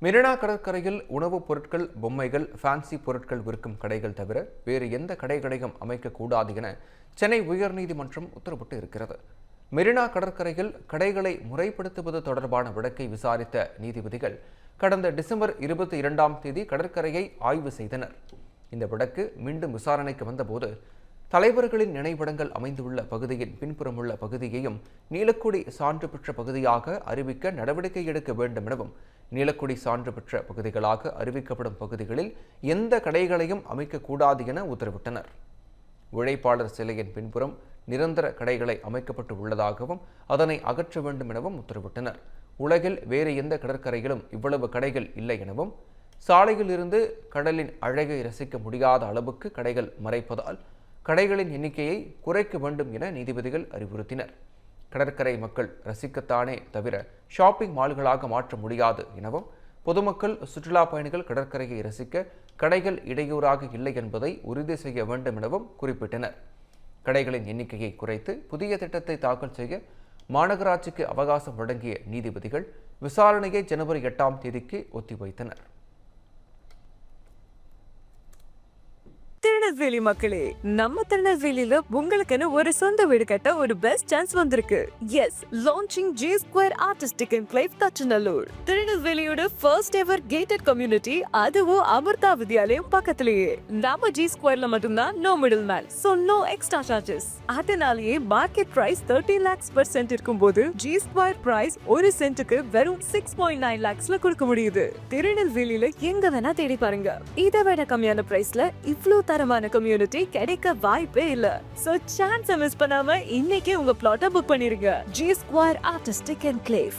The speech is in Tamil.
மெரினா கடற்கரையில் உணவுப் பொருட்கள், பொம்மைகள், ஃபேன்சி பொருட்கள் விற்கும் கடைகள் தவிர வேறு எந்த கடைகளையும் அமைக்கக்கூடாது என சென்னை உயர்நீதிமன்றம் உத்தரவிட்டு இருக்கிறது. மெரினா கடற்கரையில் கடைகளை முறைப்படுத்துவது தொடர்பான வழக்கை விசாரித்த நீதிபதிகள் கடந்த டிசம்பர் 22ஆம் தேதி கடற்கரையை ஆய்வு செய்தனர். இந்த வழக்கு மீண்டும் விசாரணைக்கு வந்தபோது தலைவர்களின் நினைவிடங்கள் அமைந்துள்ள பகுதியின் பின்புறமுள்ள பகுதியையும் நீலக்குடி சான்று பெற்ற பகுதியாக அறிவிக்க நடவடிக்கை எடுக்க வேண்டும் எனவும், நீலக்குடி சான்று பெற்ற பகுதிகளாக அறிவிக்கப்படும் பகுதிகளில் எந்த கடைகளையும் அமைக்கக்கூடாது என உத்தரவிட்டனர். உழைப்பாளர் சிலையின் பின்புறம் நிரந்தர கடைகளை அமைக்கப்பட்டு உள்ளதாகவும் அதனை அகற்ற வேண்டும் எனவும் உத்தரவிட்டனர். உலகில் வேறு எந்த கடற்கரையிலும் இவ்வளவு கடைகள் இல்லை எனவும், சாலையில் இருந்து கடலின் அழகை ரசிக்க முடியாத அளவுக்கு கடைகள் மறைப்பதால் கடைகளின் எண்ணிக்கையை குறைக்க வேண்டும் என நீதிபதிகள் அறிவுறுத்தினர். கடற்கரை மக்கள் ரசிக்கத்தானே தவிர ஷாப்பிங் மால்களாக மாற்ற முடியாது எனவும், பொதுமக்கள், சுற்றுலா பயணிகள் கடற்கரையை ரசிக்க கடைகள் இடையூறாக இல்லை என்பதை உறுதி செய்ய வேண்டும் எனவும் குறிப்பிட்டனர். கடைகளின் எண்ணிக்கையை குறைத்து புதிய திட்டத்தை தாக்கல் செய்ய மாநகராட்சிக்கு அவகாசம் வழங்கிய நீதிபதிகள் விசாரணையை ஜனவரி 8ஆம் தேதிக்கு ஒத்திவைத்தனர். திருநெல்வேலி மக்களே, நம்ம திருநெல்வேலியில உங்களுக்குன்னு ஒரு சொந்த வீடு கட்ட ஒரு பெஸ்ட் சான்ஸ் வந்திருக்கு. Yes, launching G Square Artistic Enclave Thachanallur. திருநெல்வேலியோட ஃபர்ஸ்ட் எவர் கேட்டட் கம்யூனிட்டி, அதுவும் அமிர்தா வித்யாலயம் பக்கத்திலேயே. நம்ம G Squareல மட்டும்தான் no middle man, so no extra charges. அதனாலேயே market price 30 lakhs per cent இருக்கும்போது G Square பிரைஸ் ஒரு சென்ட்டுக்கு வெறும் 6.9 lakhsல கொடுக்க முடியுது. திருநெல்வேலியில எங்க வேணா தேடி பாருங்க, இதை விட கம்மியான பிரைஸ்ல இவ்ளோ தரமான கம்யூனிட்டி கிடைக்க வாய்ப்பே இல்ல. சோ சான்ஸ் மிஸ் பண்ணாம இன்னைக்கே உங்க பிளாட்டை புக் பண்ணிருங்க. G Square Artistic Enclave.